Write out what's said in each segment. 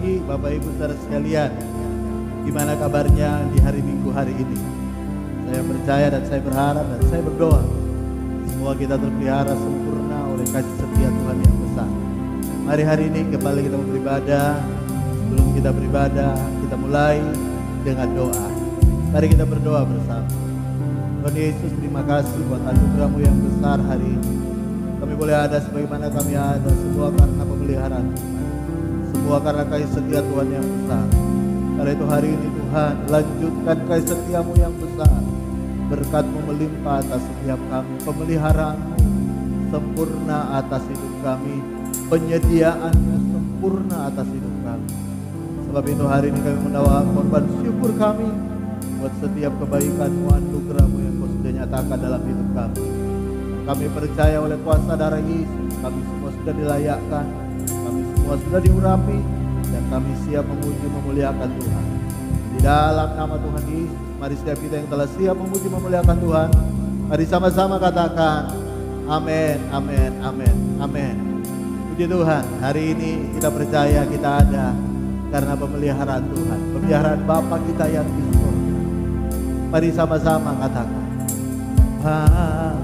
pagi Bapak Ibu saudara sekalian. Gimana kabarnya di hari Minggu hari ini? Saya percaya dan saya berharap dan saya berdoa semua kita terpelihara sempurna oleh kasih setia Tuhan yang besar. Mari hari ini kembali kita beribadah. Sebelum kita beribadah, kita mulai dengan doa. Mari kita berdoa bersama. Tuhan Yesus, terima kasih buat anugerah-Mu yang besar hari ini. Kami boleh ada sebagaimana kami ada, semua karena pemeliharaan Tuhan. Semua karena kasih setia Tuhan yang besar. Karena itu hari ini Tuhan, lanjutkan kasih setia-Mu yang besar. Berkat-Mu melimpah atas setiap kami. Pemeliharaan-Mu sempurna atas hidup kami. Penyediaan-Mu sempurna atas hidup kami. Sebab itu hari ini kami mendoakan korban syukur kami buat setiap kebaikan-Mu, anugerah-Mu yang Kau sudah nyatakan dalam hidup kami. Kami percaya oleh kuasa darah Yesus, kami semua sudah dilayakkan, kami semua sudah diurapi, dan kami siap memuji memuliakan Tuhan. Di dalam nama Tuhan Yesus, mari setiap kita yang telah siap memuji memuliakan Tuhan, mari sama-sama katakan amin, amin, amin, amin. Puji Tuhan, hari ini kita percaya kita ada karena pemeliharaan Tuhan, pemeliharaan Bapa kita yang di surga. Mari sama-sama katakan, Bapa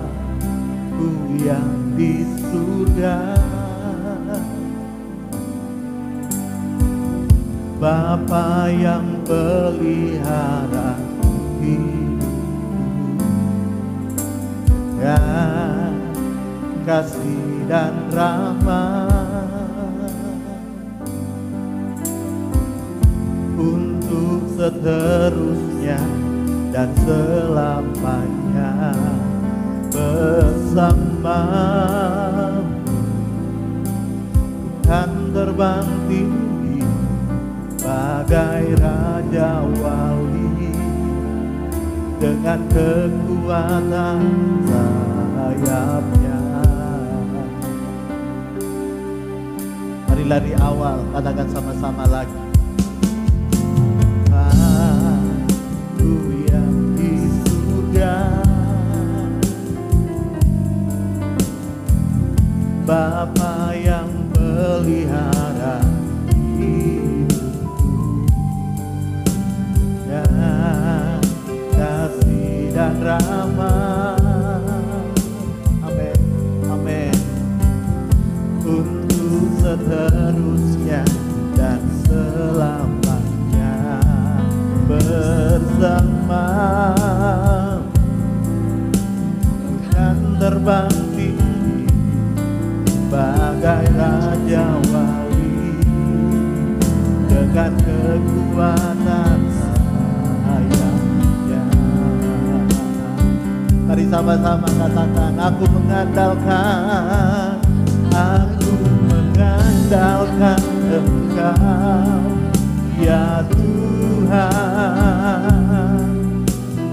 yang di surga, Bapa yang pelihara hidupku, dan kasih dan rahmat untuk seterusnya dan selamanya bersama. Tuhan terbang tinggi bagai Raja Wali, dengan kekuatan sayapnya. Mari lari awal, katakan sama-sama lagi. Aku yang di surga, Bapa yang pelihara hidupku, dan kasih dan rahmat, amin, amin, untuk seterusnya dan selamanya bersama. Tuhan terbang tinggi bagai Raja Wali, dengan kekuatan sayapnya. Mari sama-sama katakan, aku mengandalkan Engkau, ya Tuhan,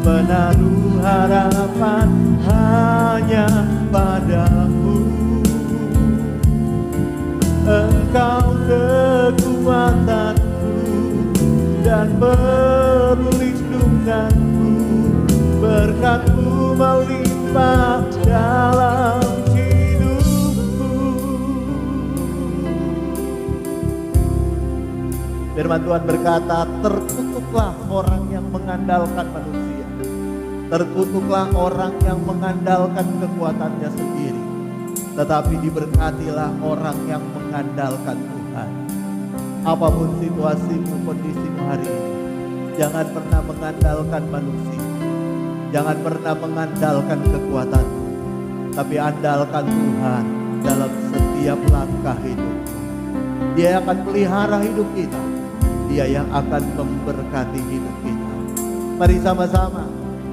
menaruh harapan hanya padamu. Engkau kekuatanku dan perlindunganku, berkat-Mu melimpah dalam hidupku. Firman Tuhan berkata, terkutuklah orang yang mengandalkan manusia, terkutuklah orang yang mengandalkan kekuatannya sendiri, tetapi diberkatilah orang yang mengandalkan Tuhan. Apapun situasimu, kondisimu hari ini, jangan pernah mengandalkan manusia, jangan pernah mengandalkan kekuatanmu, tapi andalkan Tuhan dalam setiap langkah hidup. Dia akan pelihara hidup kita, Dia yang akan memberkati hidup kita. Mari sama-sama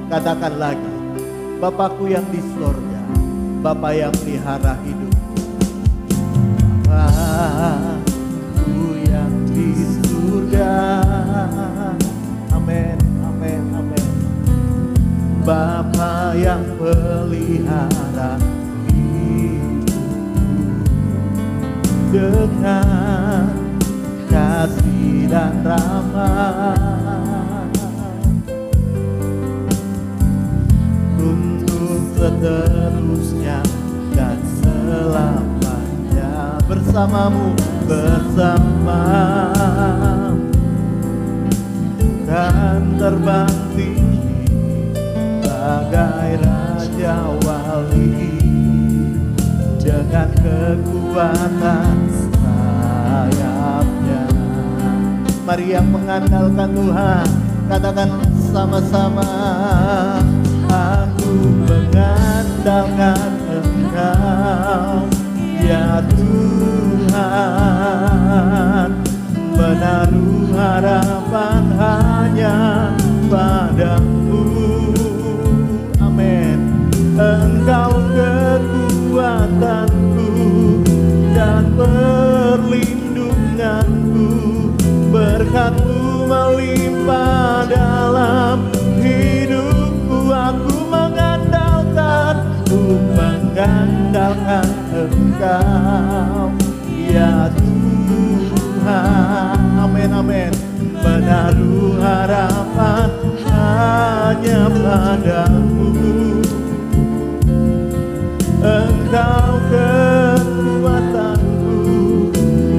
katakan lagi, Bapakku yang di surga, Bapa yang pelihara hidup, Bapakku yang di surga, amin, amin, amin. Bapa yang pelihara hidupku, dengan kasih dan rahmat untuk seterusnya dan selamanya bersamamu, bersama dengan kekuatan sayapnya. Mari yang mengandalkan Tuhan, katakan sama-sama. Aku mengandalkan Engkau, ya Tuhan, menaruh harapan hanya padamu. Amin. Engkau kekuatanku dan perlindunganku, berkat-Mu melimpah dalam hidupku. Aku mengandalkan Engkau, ya Tuhan. Amin, amin. Menaruh harapan hanya padamu. Engkau kekuatanku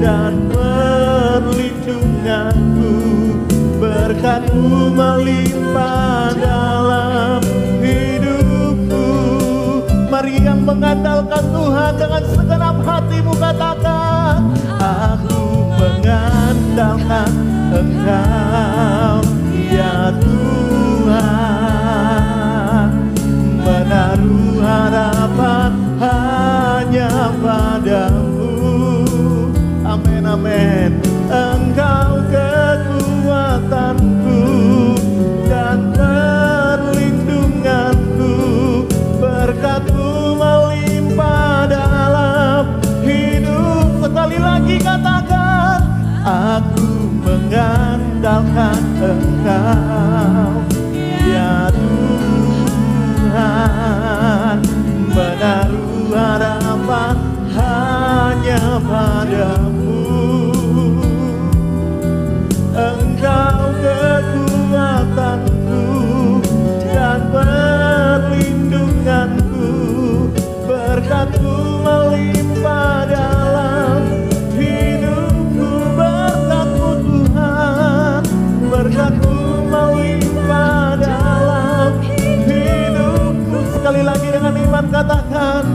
dan perlindunganku, berkat-Mu melimpah dalam hidupku. Mari yang mengandalkan Tuhan dengan segenap hatimu katakan, aku mengandalkan Engkau, ya Tuhan, menaruh harapan hanya padamu. Amin, amin. Engkau kekuatanku dan perlindunganku, berkat-Mu melimpah dalam hidup. Sekali lagi katakan, aku mengandalkan Engkau, ya Tuhan, menaruh harapan hanya padamu. Engkau kekuatanku dan perlindunganku, berkat-Mu melimpah dalam hidupku. Berkat-Mu Tuhan, berkat-Mu melimpah dalam hidupku. Sekali lagi dengan iman katakan,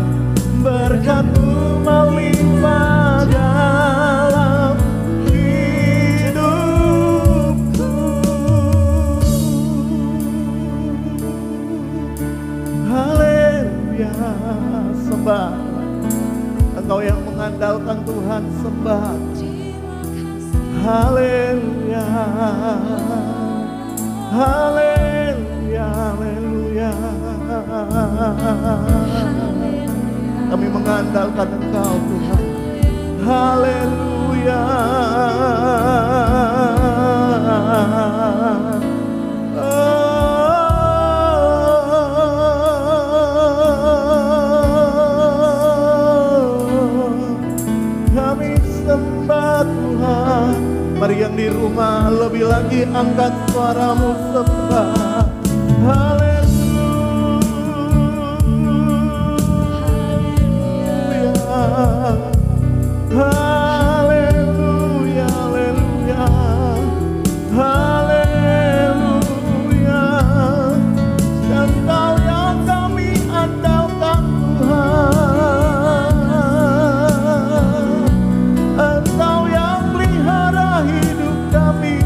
berkat-Mu melimpah dalam hidupku. Haleluya. Sembah Engkau yang mengandalkan Tuhan, sembah. Haleluya, haleluya, haleluya. Kami mengandalkan Engkau Tuhan. Haleluya. Kami sembah Tuhan. Mari yang di rumah lebih lagi angkat suaramu sembah. Haleluya. Haleluya, haleluya, haleluya. Engkau yang kami andalkan Tuhan, Engkau yang pelihara hidup kami.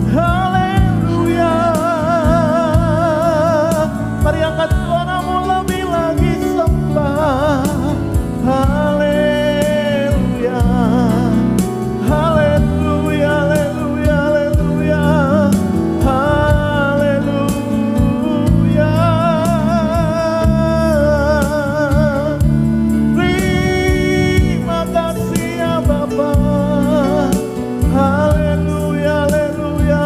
Haleluya. Mari angkat suaramu lebih lagi sembah. Haleluya, haleluya, haleluya, haleluya, haleluya. Terima kasih ya Bapa. Haleluya, haleluya,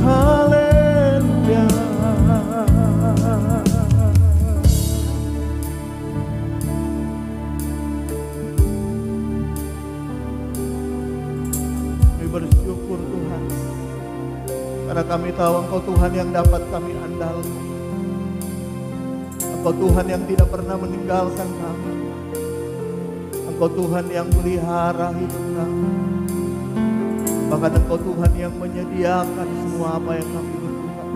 haleluya. Bersyukur Tuhan, karena kami tahu Engkau Tuhan yang dapat kami andalkan. Engkau Tuhan yang tidak pernah meninggalkan kami. Engkau Tuhan yang pelihara hidup kami. Bahkan Engkau Tuhan yang menyediakan semua apa yang kami butuhkan.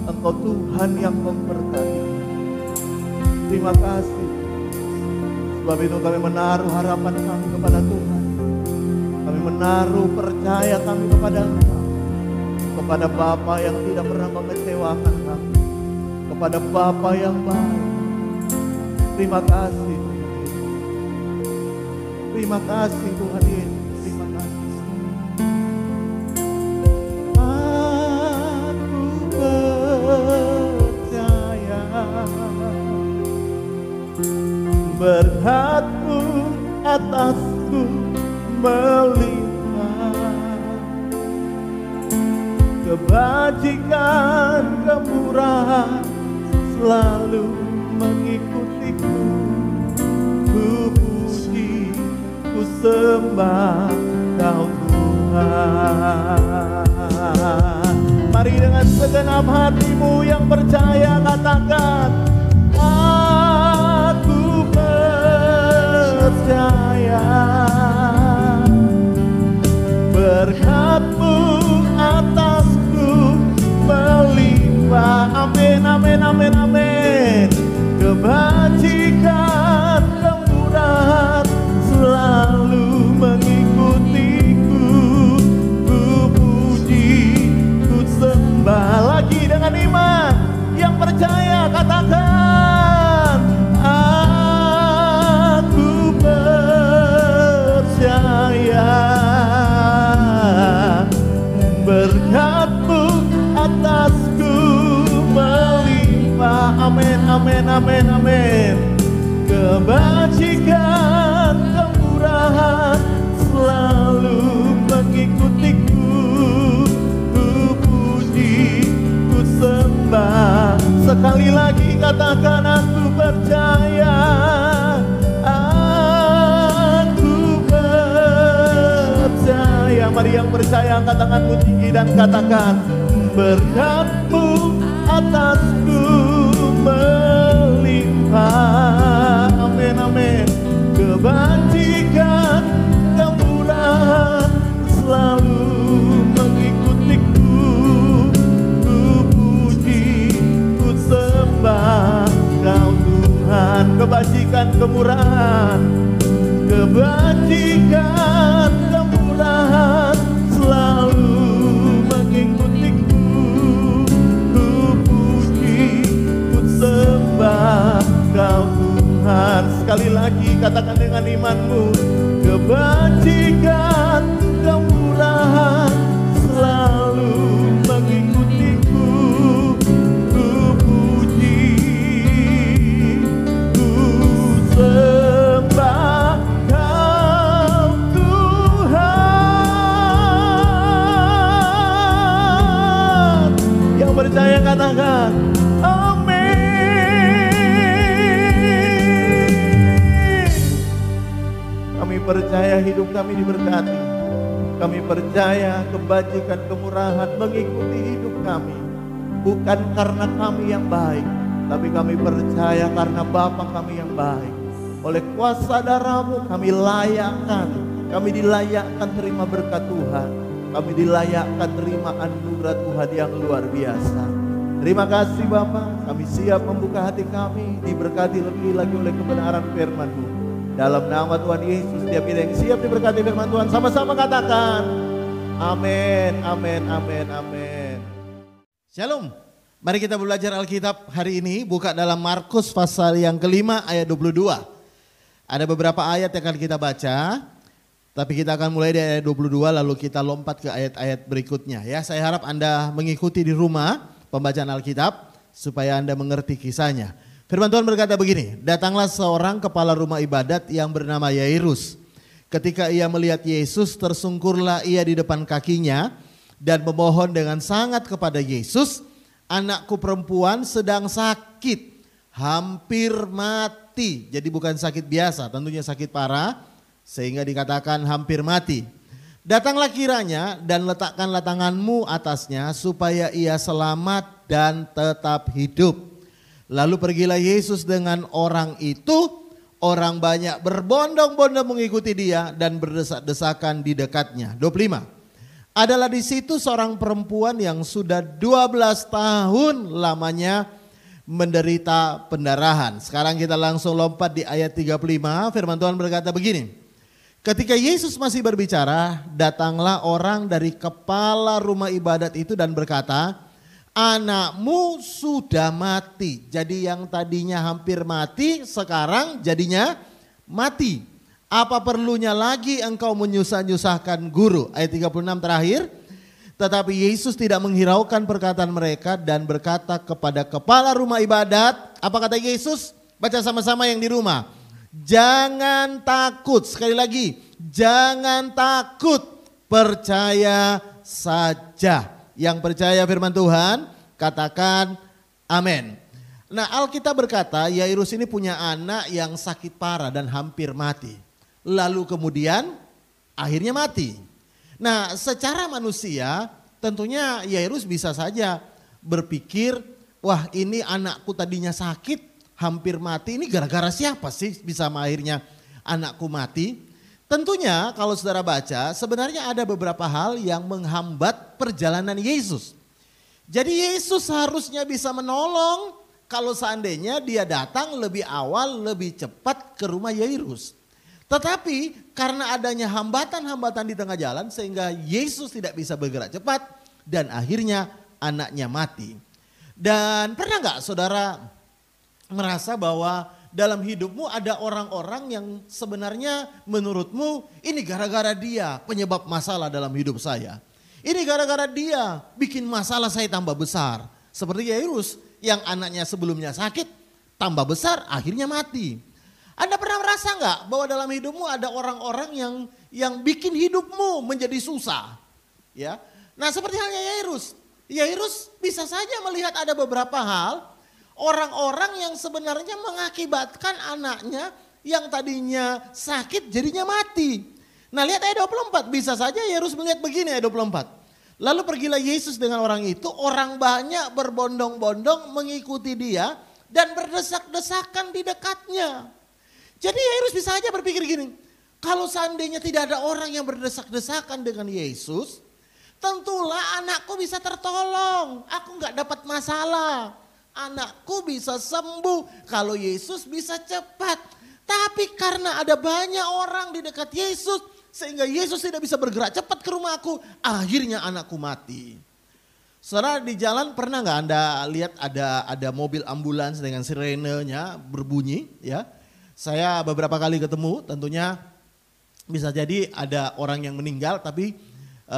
Engkau Tuhan yang memberkati. Terima kasih. Sebab itu kami menaruh harapan kami kepada Tuhan. Kami menaruh percaya kami kepada Engkau. Kepada Bapa yang tidak pernah mengecewakan kami. Kepada Bapa yang baik. Terima kasih. Terima kasih Tuhan Yesus. Terima kasih. Aku percaya berkat-Mu atasku melimpah, kebajikan kemurahan selalu mengikutiku. Ku puji, ku sembah Kau Tuhan. Mari dengan segenap hatimu yang percaya katakan, aku percaya berkat-Mu atasku melimpah. Amin, amin, amin, amin. Kebajikan kemurahan selalu mengikutiku. Ku puji, ku sembah. Lagi dengan iman yang percaya katakan, aku percaya berkat-Mu atasku melimpah. Amin, amin, amin, amin. Kebajikan kemurahan selalu mengikutiku. Ku puji, ku sembah. Sekali lagi katakan, aku percaya. Aku percaya. Mari yang percaya angkat tanganmu tinggi dan katakan, berkat-Mu atasku melimpah. Amin, amin. Kebajikan kemurahan selalu mengikutiku. Ku puji, ku sembah Kau Tuhan. Kebajikan kemurahan, kebajikan kemurahan selalu mengikutiku. Ku puji, ku sembah Kau Tuhan. Sekali lagi katakan dengan imanmu, kebajikan kemurahan selalu mengikutiku. Ku puji, ku sembah Kau Tuhan. Yang percaya katakan, percaya hidup kami diberkati. Kami percaya kebajikan kemurahan mengikuti hidup kami. Bukan karena kami yang baik, tapi kami percaya karena Bapa kami yang baik. Oleh kuasa darah-Mu kami layakkan, kami dilayakkan terima berkat Tuhan. Kami dilayakkan terima anugerah Tuhan yang luar biasa. Terima kasih Bapa, kami siap membuka hati kami, diberkati lebih lagi oleh kebenaran firman-Mu. Dalam nama Tuhan Yesus, setiap kita yang siap diberkati firman Tuhan, sama-sama katakan amin, amin, amin, amin. Shalom. Mari kita belajar Alkitab hari ini. Buka dalam Markus pasal yang kelima ayat 22. Ada beberapa ayat yang akan kita baca, tapi kita akan mulai dari ayat 22 lalu kita lompat ke ayat-ayat berikutnya. Ya, saya harap Anda mengikuti di rumah pembacaan Alkitab supaya Anda mengerti kisahnya. Firman Tuhan berkata begini, datanglah seorang kepala rumah ibadat yang bernama Yairus. Ketika ia melihat Yesus, tersungkurlah ia di depan kakinya dan memohon dengan sangat kepada Yesus, anakku perempuan sedang sakit, hampir mati. Jadi bukan sakit biasa, tentunya sakit parah, sehingga dikatakan hampir mati. Datanglah kiranya dan letakkanlah tanganmu atasnya supaya ia selamat dan tetap hidup. Lalu pergilah Yesus dengan orang itu, orang banyak berbondong-bondong mengikuti dia dan berdesak-desakan di dekatnya. 25. Adalah di situ seorang perempuan yang sudah 12 tahun lamanya menderita pendarahan. Sekarang kita langsung lompat di ayat 35, firman Tuhan berkata begini. Ketika Yesus masih berbicara, datanglah orang dari kepala rumah ibadat itu dan berkata, anakmu sudah mati. Jadi yang tadinya hampir mati, sekarang jadinya mati. Apa perlunya lagi engkau menyusah-nyusahkan guru? Ayat 36 terakhir. Tetapi Yesus tidak menghiraukan perkataan mereka dan berkata kepada kepala rumah ibadat. Apa kata Yesus? Baca sama-sama yang di rumah. Jangan takut, sekali lagi. Jangan takut, percaya saja. Yang percaya firman Tuhan, katakan amin. Nah, Alkitab berkata Yairus ini punya anak yang sakit parah dan hampir mati. Lalu kemudian akhirnya mati. Nah, secara manusia tentunya Yairus bisa saja berpikir, wah ini anakku tadinya sakit, hampir mati, ini gara-gara siapa sih bisa akhirnya anakku mati? Tentunya kalau saudara baca sebenarnya ada beberapa hal yang menghambat perjalanan Yesus. Jadi Yesus harusnya bisa menolong kalau seandainya dia datang lebih awal, lebih cepat ke rumah Yairus. Tetapi karena adanya hambatan-hambatan di tengah jalan sehingga Yesus tidak bisa bergerak cepat dan akhirnya anaknya mati. Dan pernah nggak saudara merasa bahwa dalam hidupmu ada orang-orang yang sebenarnya menurutmu ini gara-gara dia penyebab masalah dalam hidup saya. Ini gara-gara dia bikin masalah saya tambah besar. Seperti Yairus yang anaknya sebelumnya sakit tambah besar akhirnya mati. Anda pernah merasa nggak bahwa dalam hidupmu ada orang-orang yang bikin hidupmu menjadi susah? Ya, nah seperti halnya Yairus. Yairus bisa saja melihat ada beberapa hal orang-orang yang sebenarnya mengakibatkan anaknya yang tadinya sakit jadinya mati. Nah lihat ayat 24, bisa saja Yairus melihat begini ayat 24. Lalu pergilah Yesus dengan orang itu, orang banyak berbondong-bondong mengikuti dia dan berdesak-desakan di dekatnya. Jadi Yairus bisa aja berpikir gini, kalau seandainya tidak ada orang yang berdesak-desakan dengan Yesus, tentulah anakku bisa tertolong, aku nggak dapat masalah, anakku bisa sembuh kalau Yesus bisa cepat. Tapi karena ada banyak orang di dekat Yesus, sehingga Yesus tidak bisa bergerak cepat ke rumahku, akhirnya anakku mati. Saudara di jalan pernah nggak Anda lihat ada mobil ambulans dengan sirenenya berbunyi ya? Saya beberapa kali ketemu, tentunya bisa jadi ada orang yang meninggal tapi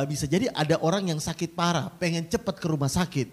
bisa jadi ada orang yang sakit parah, pengen cepat ke rumah sakit.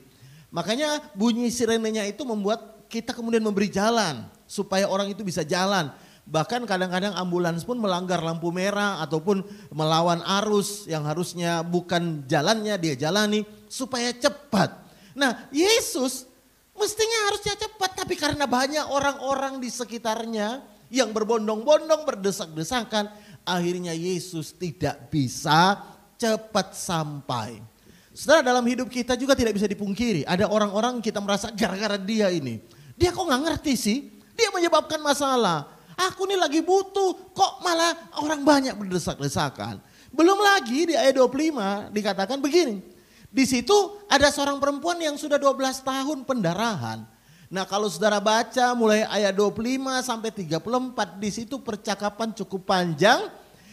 Makanya bunyi sirenenya itu membuat kita kemudian memberi jalan supaya orang itu bisa jalan. Bahkan kadang-kadang ambulans pun melanggar lampu merah ataupun melawan arus yang harusnya bukan jalannya dia jalani supaya cepat. Nah Yesus mestinya harusnya cepat tapi karena banyak orang-orang di sekitarnya yang berbondong-bondong berdesak-desakan, akhirnya Yesus tidak bisa cepat sampai. Saudara dalam hidup kita juga tidak bisa dipungkiri, ada orang-orang kita merasa gara-gara dia ini. Dia kok gak ngerti sih, dia menyebabkan masalah. Aku nih lagi butuh, kok malah orang banyak berdesak-desakan. Belum lagi di ayat 25 dikatakan begini, di situ ada seorang perempuan yang sudah 12 tahun pendarahan. Nah kalau saudara baca mulai ayat 25 sampai 34 di situ percakapan cukup panjang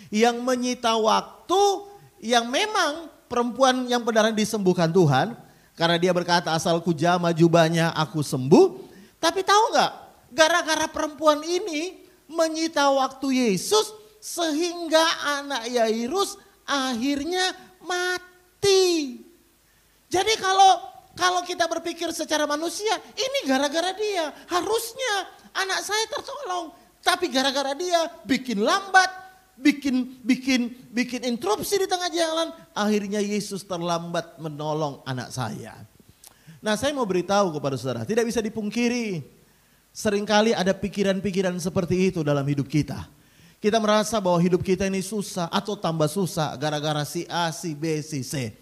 yang menyita waktu yang memang perempuan yang pendarahan disembuhkan Tuhan. Karena dia berkata asalku jamah jubahnya aku sembuh. Tapi tahu nggak gara-gara perempuan ini menyita waktu Yesus sehingga anak Yairus akhirnya mati. Jadi kalau kita berpikir secara manusia, ini gara-gara dia. Harusnya anak saya tertolong. Tapi gara-gara dia bikin lambat, bikin interupsi di tengah jalan. Akhirnya Yesus terlambat menolong anak saya. Nah saya mau beritahu kepada saudara, tidak bisa dipungkiri. Seringkali ada pikiran-pikiran seperti itu dalam hidup kita. Kita merasa bahwa hidup kita ini susah atau tambah susah gara-gara si A, si B, si C.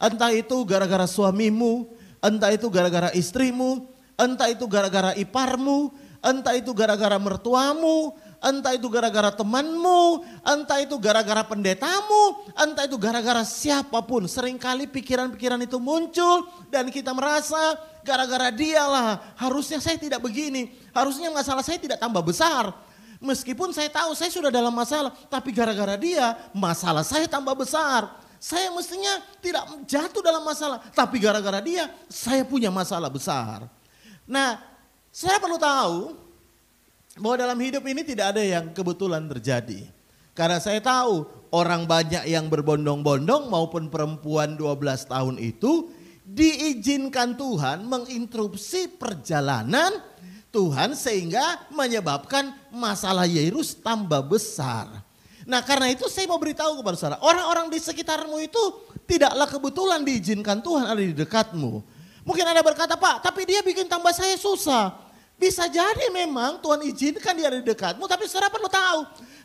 Entah itu gara-gara suamimu, entah itu gara-gara istrimu, entah itu gara-gara iparmu, entah itu gara-gara mertuamu, entah itu gara-gara temanmu, entah itu gara-gara pendetamu, entah itu gara-gara siapapun. Seringkali pikiran-pikiran itu muncul dan kita merasa gara-gara dialah harusnya saya tidak begini, harusnya masalah saya tidak tambah besar. Meskipun saya tahu saya sudah dalam masalah, tapi gara-gara dia masalah saya tambah besar. Saya mestinya tidak jatuh dalam masalah, tapi gara-gara dia saya punya masalah besar. Nah, saya perlu tahu bahwa dalam hidup ini tidak ada yang kebetulan terjadi. Karena saya tahu orang banyak yang berbondong-bondong maupun perempuan 12 tahun itu diizinkan Tuhan menginterupsi perjalanan Tuhan sehingga menyebabkan masalah Yairus tambah besar. Nah, karena itu saya mau beritahu kepada saudara, orang-orang di sekitarmu itu tidaklah kebetulan diizinkan Tuhan ada di dekatmu. Mungkin Anda berkata, Pak, tapi dia bikin tambah saya susah. Bisa jadi memang Tuhan izinkan dia ada di dekatmu, tapi saudara perlu tahu,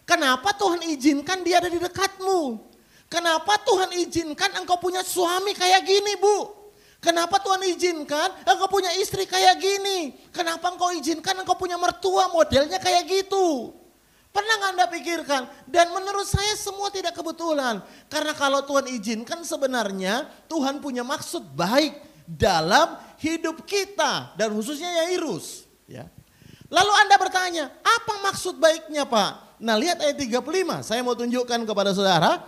kenapa Tuhan izinkan dia ada di dekatmu? Kenapa Tuhan izinkan engkau punya suami kayak gini, Bu? Kenapa Tuhan izinkan engkau punya istri kayak gini? Kenapa engkau izinkan engkau punya mertua modelnya kayak gitu? Pernah gak Anda pikirkan? Dan menurut saya semua tidak kebetulan. Karena kalau Tuhan izinkan sebenarnya Tuhan punya maksud baik dalam hidup kita dan khususnya Yairus. Ya. Lalu Anda bertanya, apa maksud baiknya Pak? Nah, lihat ayat 35, saya mau tunjukkan kepada saudara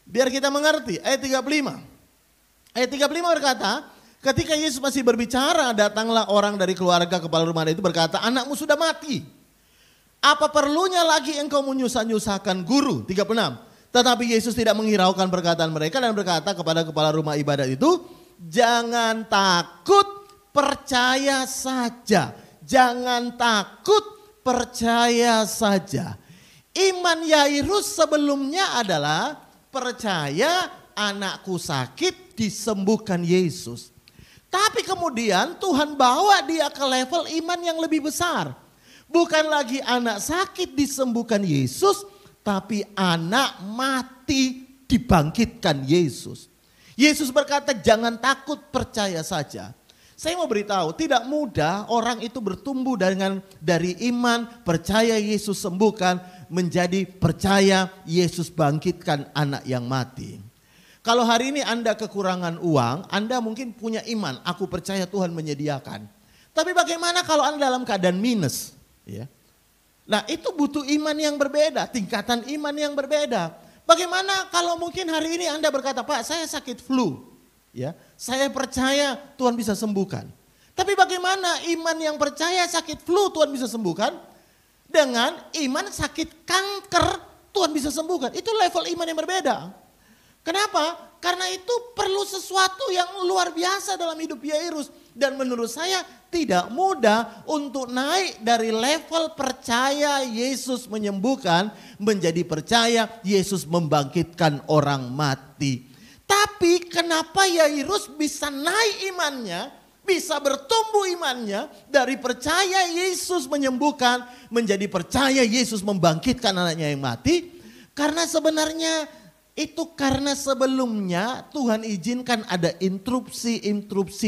biar kita mengerti. Ayat 35. Ayat 35 berkata, ketika Yesus masih berbicara, datanglah orang dari keluarga kepala rumah itu berkata, anakmu sudah mati. Apa perlunya lagi engkau menyusah-nyusahkan guru? 36. Tetapi Yesus tidak menghiraukan perkataan mereka dan berkata kepada kepala rumah ibadat itu, jangan takut, percaya saja. Jangan takut, percaya saja. Iman Yairus sebelumnya adalah percaya anakku sakit disembuhkan Yesus. Tapi kemudian Tuhan bawa dia ke level iman yang lebih besar. Bukan lagi anak sakit disembuhkan Yesus, tapi anak mati dibangkitkan Yesus. Yesus berkata jangan takut, percaya saja. Saya mau beritahu tidak mudah orang itu bertumbuh dari iman percaya Yesus sembuhkan menjadi percaya Yesus bangkitkan anak yang mati. Kalau hari ini Anda kekurangan uang, Anda mungkin punya iman, aku percaya Tuhan menyediakan. Tapi bagaimana kalau Anda dalam keadaan minus? Ya. Nah itu butuh iman yang berbeda, tingkatan iman yang berbeda. Bagaimana kalau mungkin hari ini Anda berkata, Pak saya sakit flu, ya, saya percaya Tuhan bisa sembuhkan. Tapi bagaimana iman yang percaya sakit flu Tuhan bisa sembuhkan, dengan iman sakit kanker Tuhan bisa sembuhkan. Itu level iman yang berbeda. Kenapa? Karena itu perlu sesuatu yang luar biasa dalam hidup Yairus. Dan menurut saya tidak mudah untuk naik dari level percaya Yesus menyembuhkan menjadi percaya Yesus membangkitkan orang mati. Tapi kenapa Yairus bisa naik imannya, bisa bertumbuh imannya dari percaya Yesus menyembuhkan menjadi percaya Yesus membangkitkan anaknya yang mati? Karena sebenarnya itu karena sebelumnya Tuhan izinkan ada interupsi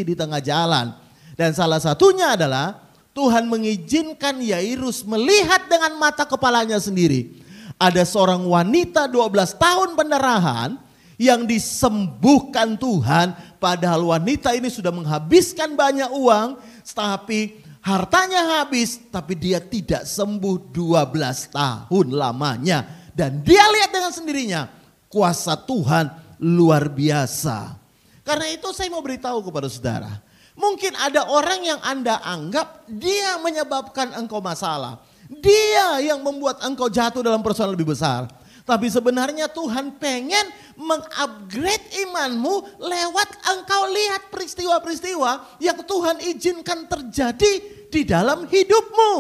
di tengah jalan. Dan salah satunya adalah Tuhan mengizinkan Yairus melihat dengan mata kepalanya sendiri. Ada seorang wanita 12 tahun pendarahan yang disembuhkan Tuhan. Padahal wanita ini sudah menghabiskan banyak uang, tapi hartanya habis, tapi dia tidak sembuh 12 tahun lamanya. Dan dia lihat dengan sendirinya, kuasa Tuhan luar biasa. Karena itu saya mau beritahu kepada saudara. Mungkin ada orang yang Anda anggap dia menyebabkan engkau masalah. Dia yang membuat engkau jatuh dalam persoalan lebih besar. Tapi sebenarnya Tuhan pengen mengupgrade imanmu lewat engkau lihat peristiwa-peristiwa yang Tuhan izinkan terjadi di dalam hidupmu.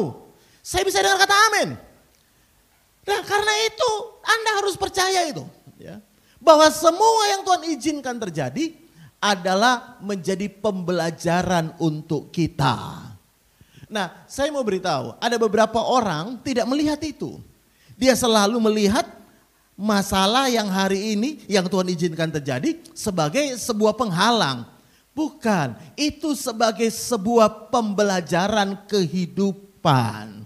Saya bisa dengar kata amin. Nah karena itu Anda harus percaya itu. Ya, bahwa semua yang Tuhan izinkan terjadi adalah menjadi pembelajaran untuk kita. Nah saya mau beritahu ada beberapa orang tidak melihat itu. Dia selalu melihat masalah yang hari ini yang Tuhan izinkan terjadi sebagai sebuah penghalang. Bukan, itu sebagai sebuah pembelajaran kehidupan.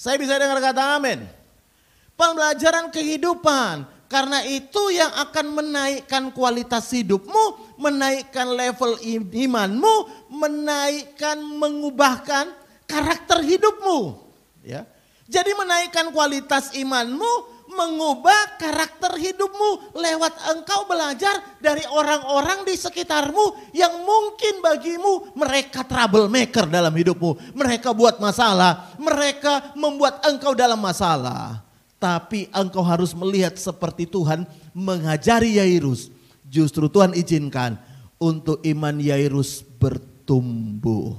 Saya bisa dengar kata amin. Pembelajaran kehidupan. Karena itu yang akan menaikkan kualitas hidupmu, menaikkan level imanmu, menaikkan, mengubahkan karakter hidupmu. Ya. Jadi menaikkan kualitas imanmu, mengubah karakter hidupmu lewat engkau belajar dari orang-orang di sekitarmu yang mungkin bagimu mereka troublemaker dalam hidupmu. Mereka buat masalah, mereka membuat engkau dalam masalah. Tapi engkau harus melihat seperti Tuhan mengajari Yairus. Justru Tuhan izinkan untuk iman Yairus bertumbuh.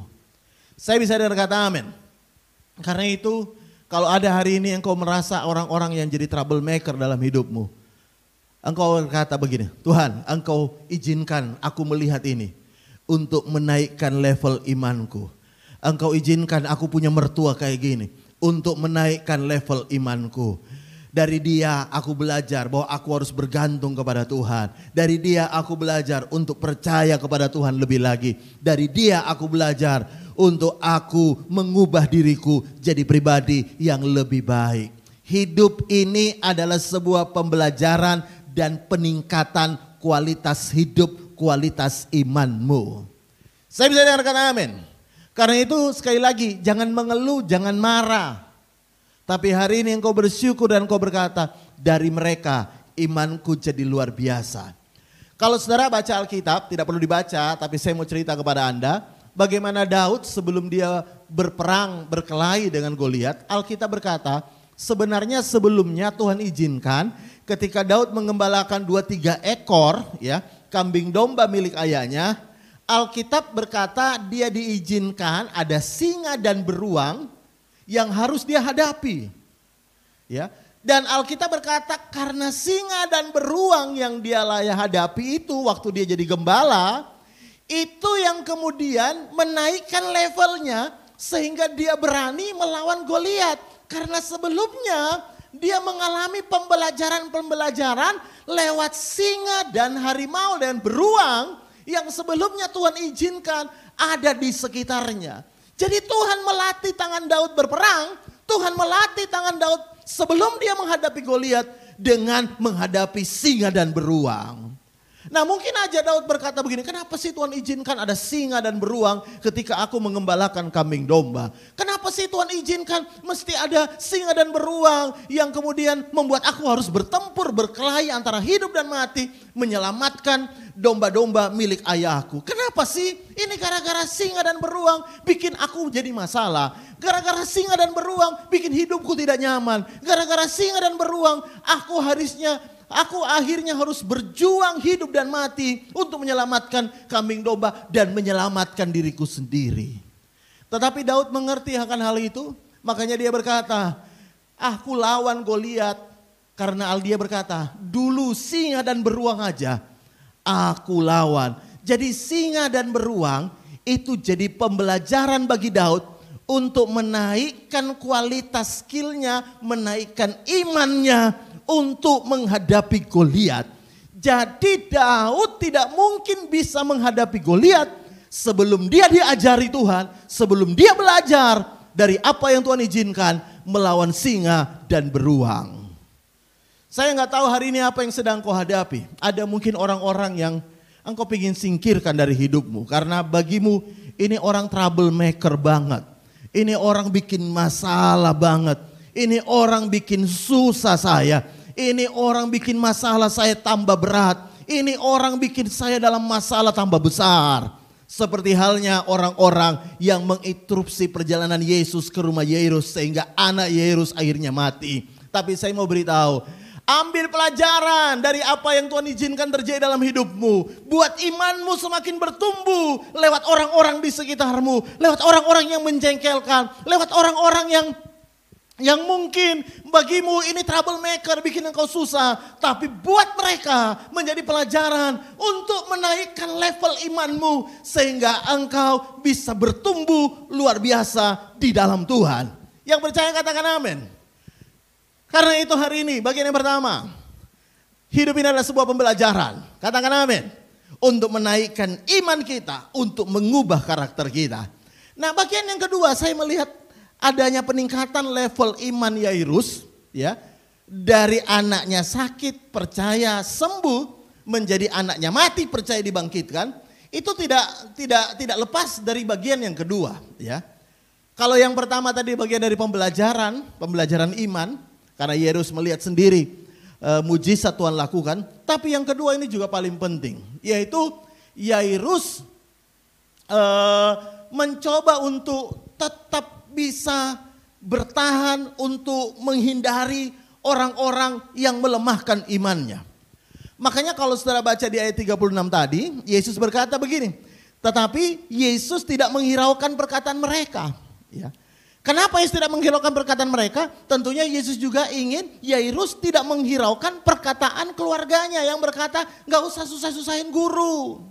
Saya bisa dengar kata amin. Karena itu kalau ada hari ini engkau merasa orang-orang yang jadi troublemaker dalam hidupmu. Engkau berkata begini, Tuhan engkau izinkan aku melihat ini untuk menaikkan level imanku. Engkau izinkan aku punya mertua kayak gini untuk menaikkan level imanku. Dari dia aku belajar bahwa aku harus bergantung kepada Tuhan. Dari dia aku belajar untuk percaya kepada Tuhan lebih lagi. Dari dia aku belajar untuk aku mengubah diriku jadi pribadi yang lebih baik. Hidup ini adalah sebuah pembelajaran dan peningkatan kualitas hidup, kualitas imanmu. Saya bisa dengarkan amin. Karena itu sekali lagi jangan mengeluh, jangan marah. Tapi hari ini engkau bersyukur dan engkau berkata, dari mereka imanku jadi luar biasa. Kalau saudara baca Alkitab, tidak perlu dibaca, tapi saya mau cerita kepada Anda, bagaimana Daud sebelum dia berperang, berkelahi dengan Goliat, Alkitab berkata, sebenarnya sebelumnya Tuhan izinkan ketika Daud mengembalakan 2-3 ekor ya kambing domba milik ayahnya, Alkitab berkata dia diizinkan ada singa dan beruang yang harus dia hadapi. Ya. Dan Alkitab berkata karena singa dan beruang yang dia layak hadapi itu waktu dia jadi gembala, itu yang kemudian menaikkan levelnya sehingga dia berani melawan Goliat. Karena sebelumnya dia mengalami pembelajaran lewat singa dan harimau dan beruang yang sebelumnya Tuhan izinkan ada di sekitarnya. Jadi Tuhan melatih tangan Daud berperang, Tuhan melatih tangan Daud sebelum dia menghadapi Goliat dengan menghadapi singa dan beruang. Nah mungkin aja Daud berkata begini, kenapa sih Tuhan izinkan ada singa dan beruang ketika aku mengembalakan kambing domba? Kenapa sih Tuhan izinkan mesti ada singa dan beruang yang kemudian membuat aku harus bertempur, berkelahi antara hidup dan mati, menyelamatkan domba-domba milik ayahku? Kenapa sih? Ini gara-gara singa dan beruang bikin aku jadi masalah. Gara-gara singa dan beruang bikin hidupku tidak nyaman. Gara-gara singa dan beruang aku akhirnya harus berjuang hidup dan mati untuk menyelamatkan kambing domba dan menyelamatkan diriku sendiri. Tetapi Daud mengerti akan hal itu, makanya dia berkata, aku lawan Goliat. Karena dia berkata, dulu singa dan beruang aja aku lawan. Jadi singa dan beruang itu jadi pembelajaran bagi Daud untuk menaikkan kualitas skillnya, menaikkan imannya untuk menghadapi Goliat. Jadi Daud tidak mungkin bisa menghadapi Goliat sebelum dia diajari Tuhan, sebelum dia belajar dari apa yang Tuhan izinkan melawan singa dan beruang. Saya nggak tahu hari ini apa yang sedang kau hadapi. Ada mungkin orang-orang yang engkau ingin singkirkan dari hidupmu karena bagimu ini orang troublemaker banget. Ini orang bikin masalah banget. Ini orang bikin susah saya. Ini orang bikin masalah saya tambah berat. Ini orang bikin saya dalam masalah tambah besar. Seperti halnya orang-orang yang menginterupsi perjalanan Yesus ke rumah Yairus sehingga anak Yairus akhirnya mati. Tapi saya mau beritahu, ambil pelajaran dari apa yang Tuhan izinkan terjadi dalam hidupmu. Buat imanmu semakin bertumbuh lewat orang-orang di sekitarmu. Lewat orang-orang yang menjengkelkan. Lewat orang-orang yang mungkin bagimu ini troublemaker, bikin engkau susah. Tapi buat mereka menjadi pelajaran untuk menaikkan level imanmu. Sehingga engkau bisa bertumbuh luar biasa di dalam Tuhan. Yang percaya katakan amin. Karena itu hari ini bagian yang pertama. Hidup ini adalah sebuah pembelajaran. Katakan amin. Untuk menaikkan iman kita. Untuk mengubah karakter kita. Nah bagian yang kedua saya melihat adanya peningkatan level iman Yairus, ya, dari anaknya sakit percaya sembuh menjadi anaknya mati percaya dibangkitkan, itu tidak lepas dari bagian yang kedua, ya. Kalau yang pertama tadi bagian dari pembelajaran iman, karena Yairus melihat sendiri mujizat Tuhan lakukan. Tapi yang kedua ini juga paling penting, yaitu Yairus mencoba untuk tetap bisa bertahan untuk menghindari orang-orang yang melemahkan imannya. Makanya kalau saudara baca di ayat 36 tadi, Yesus berkata begini, tetapi Yesus tidak menghiraukan perkataan mereka. Ya. Kenapa Yesus tidak menghiraukan perkataan mereka? Tentunya Yesus juga ingin Yairus tidak menghiraukan perkataan keluarganya yang berkata, gak usah susah-susahin guru.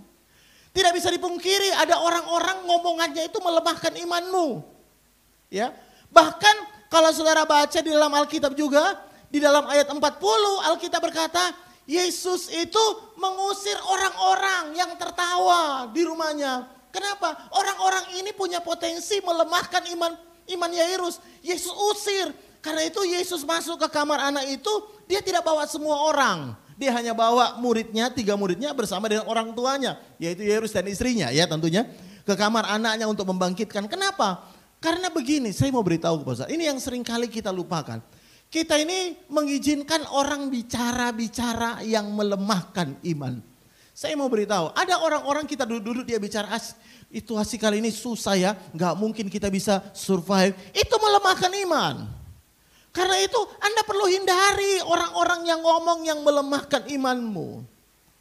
Tidak bisa dipungkiri ada orang-orang ngomongannya itu melemahkan imanmu. Ya. Bahkan kalau saudara baca di dalam Alkitab juga, di dalam ayat 40 Alkitab berkata, Yesus itu mengusir orang-orang yang tertawa di rumahnya. Kenapa? Orang-orang ini punya potensi melemahkan iman Yairus. Yesus usir. Karena itu Yesus masuk ke kamar anak itu, dia tidak bawa semua orang. Dia hanya bawa muridnya, 3 muridnya bersama dengan orang tuanya. Yaitu Yairus dan istrinya ya tentunya. Ke kamar anaknya untuk membangkitkan. Kenapa? Karena begini, saya mau beritahu kepada saudara. Ini yang sering kali kita lupakan. Kita ini mengizinkan orang bicara-bicara yang melemahkan iman. Saya mau beritahu, ada orang-orang kita duduk-duduk dia bicara, itu hasil kali ini susah ya, gak mungkin kita bisa survive. Itu melemahkan iman. Karena itu Anda perlu hindari orang-orang yang ngomong yang melemahkan imanmu.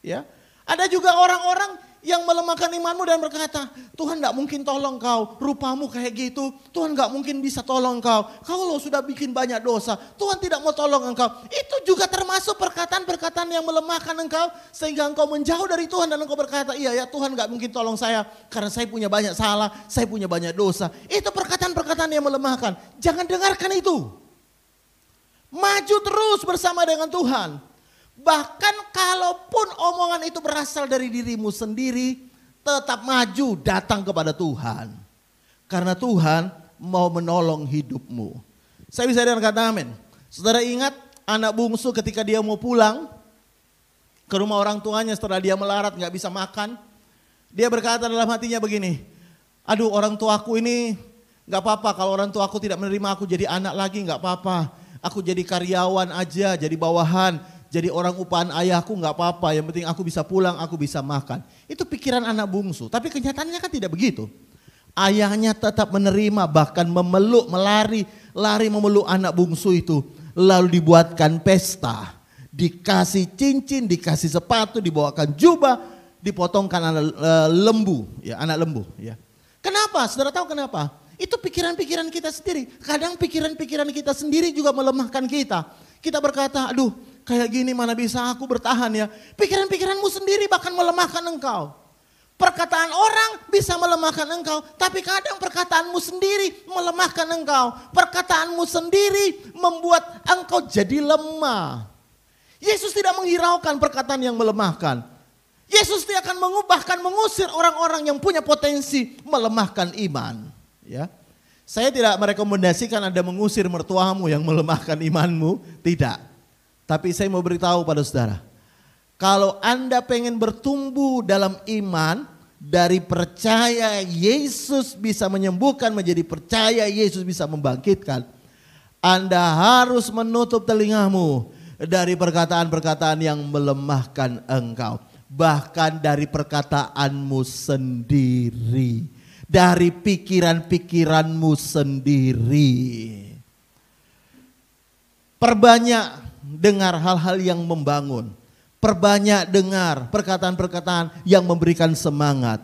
Ya, ada juga orang-orang yang melemahkan imanmu dan berkata, Tuhan gak mungkin tolong kau, rupamu kayak gitu, Tuhan gak mungkin bisa tolong kau. Kau lo sudah bikin banyak dosa, Tuhan tidak mau tolong engkau. Itu juga termasuk perkataan-perkataan yang melemahkan engkau, sehingga engkau menjauh dari Tuhan dan engkau berkata, iya ya Tuhan gak mungkin tolong saya, karena saya punya banyak salah, saya punya banyak dosa. Itu perkataan-perkataan yang melemahkan, jangan dengarkan itu. Maju terus bersama dengan Tuhan. Bahkan kalaupun omongan itu berasal dari dirimu sendiri, tetap maju datang kepada Tuhan. Karena Tuhan mau menolong hidupmu. Saya bisa dengar kata amin. Saudara ingat anak bungsu ketika dia mau pulang ke rumah orang tuanya setelah dia melarat gak bisa makan. Dia berkata dalam hatinya begini, aduh orang tuaku ini gak apa-apa kalau orang tuaku tidak menerima aku jadi anak lagi gak apa-apa. Aku jadi karyawan aja, jadi bawahan. Jadi orang upahan ayahku gak apa-apa, yang penting aku bisa pulang, aku bisa makan. Itu pikiran anak bungsu, tapi kenyataannya kan tidak begitu. Ayahnya tetap menerima, bahkan memeluk, lari memeluk anak bungsu itu. Lalu dibuatkan pesta, dikasih cincin, dikasih sepatu, dibawakan jubah, dipotongkan anak lembu. Ya. Kenapa? Saudara tahu kenapa? Itu pikiran-pikiran kita sendiri. Kadang pikiran-pikiran kita sendiri juga melemahkan kita. Kita berkata, aduh, kayak gini mana bisa aku bertahan ya. Pikiran-pikiranmu sendiri bahkan melemahkan engkau. Perkataan orang bisa melemahkan engkau. Tapi kadang perkataanmu sendiri melemahkan engkau. Perkataanmu sendiri membuat engkau jadi lemah. Yesus tidak menghiraukan perkataan yang melemahkan. Yesus tidak akan bahkan mengusir orang-orang yang punya potensi melemahkan iman. Ya, saya tidak merekomendasikan Anda mengusir mertuamu yang melemahkan imanmu. Tidak. Tapi saya mau beritahu pada saudara, kalau Anda pengen bertumbuh dalam iman, dari percaya Yesus bisa menyembuhkan menjadi percaya Yesus bisa membangkitkan, Anda harus menutup telingamu dari perkataan-perkataan yang melemahkan engkau. Bahkan dari perkataanmu sendiri, dari pikiran-pikiranmu sendiri. Perbanyak dengar hal-hal yang membangun. Perbanyak dengar perkataan-perkataan yang memberikan semangat.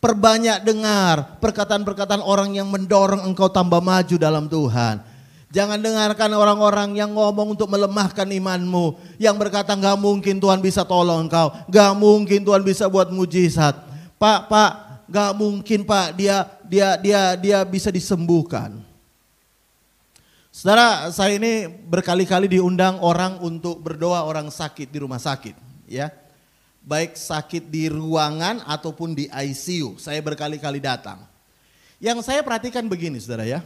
Perbanyak dengar perkataan-perkataan orang yang mendorong engkau tambah maju dalam Tuhan. Jangan dengarkan orang-orang yang ngomong untuk melemahkan imanmu. Yang berkata gak mungkin Tuhan bisa tolong engkau. Gak mungkin Tuhan bisa buat mujizat. Pak, gak mungkin Pak dia bisa disembuhkan. Saudara, saya ini berkali-kali diundang orang untuk berdoa orang sakit di rumah sakit, ya. Baik sakit di ruangan ataupun di ICU, saya berkali-kali datang. Yang saya perhatikan begini, saudara ya.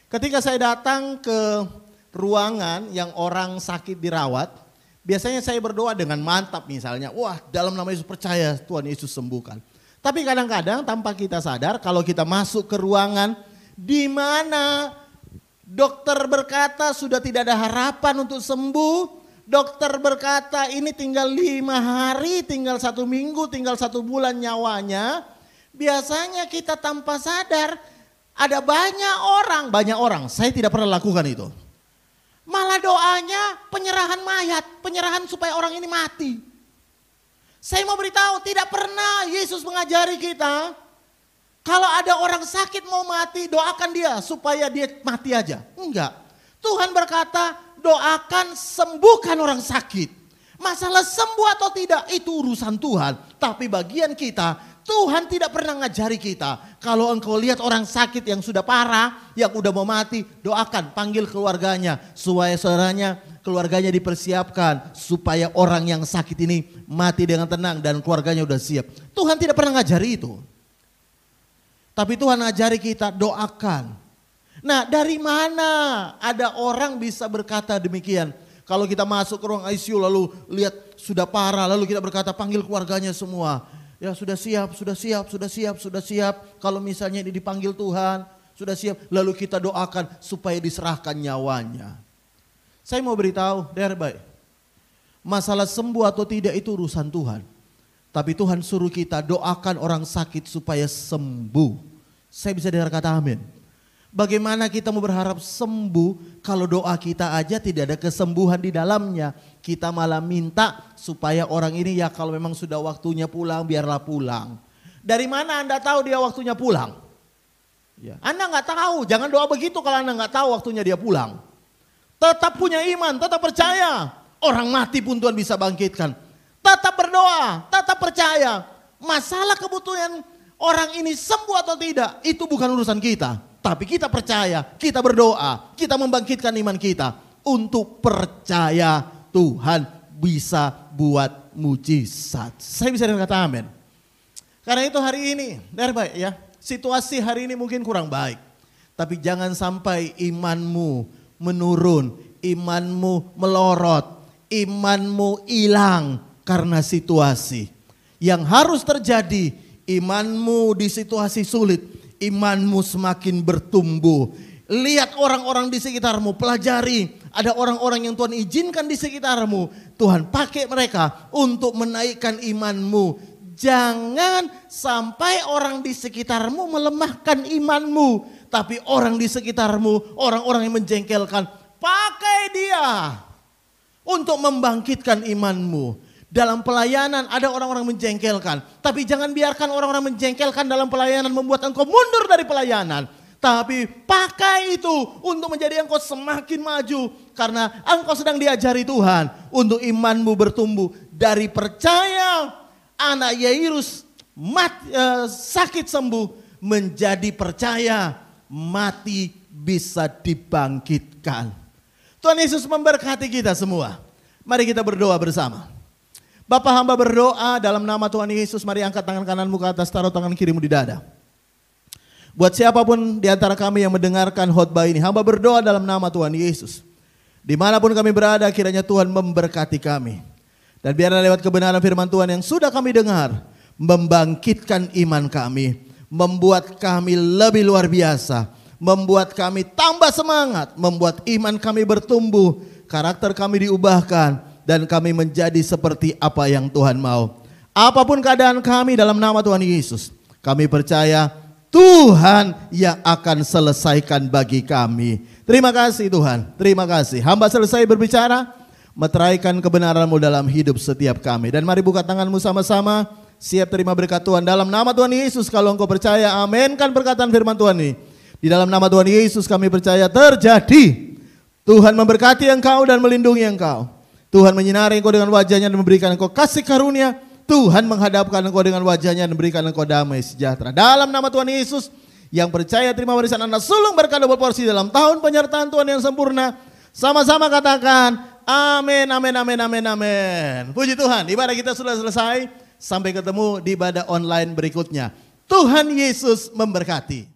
Ketika saya datang ke ruangan yang orang sakit dirawat, biasanya saya berdoa dengan mantap misalnya, wah dalam nama Yesus percaya Tuhan Yesus sembuhkan. Tapi kadang-kadang tanpa kita sadar kalau kita masuk ke ruangan di mana dokter berkata sudah tidak ada harapan untuk sembuh, dokter berkata ini tinggal 5 hari, tinggal 1 minggu, tinggal 1 bulan nyawanya. Biasanya kita tanpa sadar ada banyak orang, saya tidak pernah lakukan itu. Malah doanya penyerahan mayat, penyerahan supaya orang ini mati. Saya mau beritahu, tidak pernah Yesus mengajari kita, kalau ada orang sakit mau mati, doakan dia supaya dia mati aja. Enggak, Tuhan berkata doakan sembuhkan orang sakit. Masalah sembuh atau tidak itu urusan Tuhan. Tapi bagian kita, Tuhan tidak pernah ngajari kita. Kalau engkau lihat orang sakit yang sudah parah, yang udah mau mati, doakan, panggil keluarganya. Supaya saudaranya, keluarganya dipersiapkan. Supaya orang yang sakit ini mati dengan tenang dan keluarganya udah siap. Tuhan tidak pernah ngajari itu. Tapi Tuhan ngajari kita doakan. Nah, dari mana ada orang bisa berkata demikian? Kalau kita masuk ke ruang ICU lalu lihat sudah parah, lalu kita berkata panggil keluarganya semua. Ya sudah siap, sudah siap, sudah siap, sudah siap. Kalau misalnya ini dipanggil Tuhan, sudah siap. Lalu kita doakan supaya diserahkan nyawanya. Saya mau beritahu, baik. Masalah sembuh atau tidak itu urusan Tuhan. Tapi Tuhan suruh kita doakan orang sakit supaya sembuh. Saya bisa dengar kata amin. Bagaimana kita mau berharap sembuh kalau doa kita aja tidak ada kesembuhan di dalamnya. Kita malah minta supaya orang ini ya kalau memang sudah waktunya pulang biarlah pulang. Dari mana Anda tahu dia waktunya pulang? Ya. Anda nggak tahu, jangan doa begitu kalau Anda nggak tahu waktunya dia pulang. Tetap punya iman, tetap percaya. Orang mati pun Tuhan bisa bangkitkan. Tetap berdoa, tetap percaya. Masalah kebutuhan orang ini sembuh atau tidak itu bukan urusan kita. Tapi kita percaya, kita berdoa, kita membangkitkan iman kita untuk percaya Tuhan bisa buat mujizat. Saya bisa dengan kata amin. Karena itu hari ini, baik ya, situasi hari ini mungkin kurang baik. Tapi jangan sampai imanmu menurun, imanmu melorot, imanmu hilang karena situasi. Yang harus terjadi, imanmu di situasi sulit, imanmu semakin bertumbuh. Lihat orang-orang di sekitarmu, pelajari. Ada orang-orang yang Tuhan izinkan di sekitarmu. Tuhan pakai mereka untuk menaikkan imanmu. Jangan sampai orang di sekitarmu melemahkan imanmu. Tapi orang di sekitarmu, orang-orang yang menjengkelkan, pakai dia untuk membangkitkan imanmu. Dalam pelayanan ada orang-orang menjengkelkan. Tapi jangan biarkan orang-orang menjengkelkan dalam pelayanan membuat engkau mundur dari pelayanan. Tapi pakai itu untuk menjadi engkau semakin maju. Karena engkau sedang diajari Tuhan untuk imanmu bertumbuh. Dari percaya anak Yairus sakit sembuh menjadi percaya mati bisa dibangkitkan. Tuhan Yesus memberkati kita semua. Mari kita berdoa bersama. Bapa, hamba berdoa dalam nama Tuhan Yesus, mari angkat tangan kananmu ke atas, taruh tangan kirimu di dada. Buat siapapun di antara kami yang mendengarkan khotbah ini, hamba berdoa dalam nama Tuhan Yesus. Dimanapun kami berada, kiranya Tuhan memberkati kami. Dan biarlah lewat kebenaran firman Tuhan yang sudah kami dengar, membangkitkan iman kami, membuat kami lebih luar biasa, membuat kami tambah semangat, membuat iman kami bertumbuh, karakter kami diubahkan, dan kami menjadi seperti apa yang Tuhan mau. Apapun keadaan kami dalam nama Tuhan Yesus, kami percaya Tuhan yang akan selesaikan bagi kami. Terima kasih Tuhan, terima kasih. Hamba selesai berbicara, meteraikan kebenaran-Mu dalam hidup setiap kami. Dan mari buka tanganmu sama-sama, siap terima berkat Tuhan dalam nama Tuhan Yesus. Kalau engkau percaya, aminkan perkataan firman Tuhan ini. Di dalam nama Tuhan Yesus kami percaya terjadi. Tuhan memberkati engkau dan melindungi engkau. Tuhan menyinari engkau dengan wajahnya dan memberikan engkau kasih karunia. Tuhan menghadapkan engkau dengan wajahnya dan memberikan engkau damai sejahtera. Dalam nama Tuhan Yesus, yang percaya terima warisan anak sulung berkat double porsi dalam tahun penyertaan Tuhan yang sempurna. Sama-sama katakan amin, amin, amin, amin, amin. Puji Tuhan, ibadah kita sudah selesai. Sampai ketemu di ibadah online berikutnya. Tuhan Yesus memberkati.